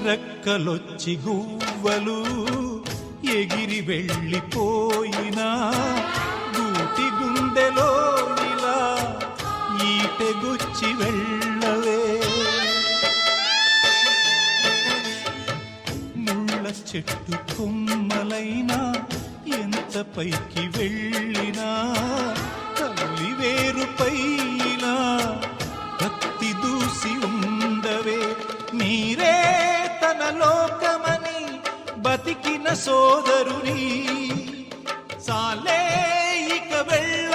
రెక్కలొచ్చి గువ్వలు ఎగిరి వెళ్ళిపోయినా గూటి గుండెలో ఇలా ఈటెగుచ్చి వెళ్ళవే. ముళ్ళ చెట్టు కొమ్మలైనా ఎంత పైకి వెళ్ళినా తల్లి వేరుపై ఇలా కత్తి దూసి ఉండవే. మీరే తన లోకమని బతికిన సోదరుని సాలే ఇక వెళ్ళ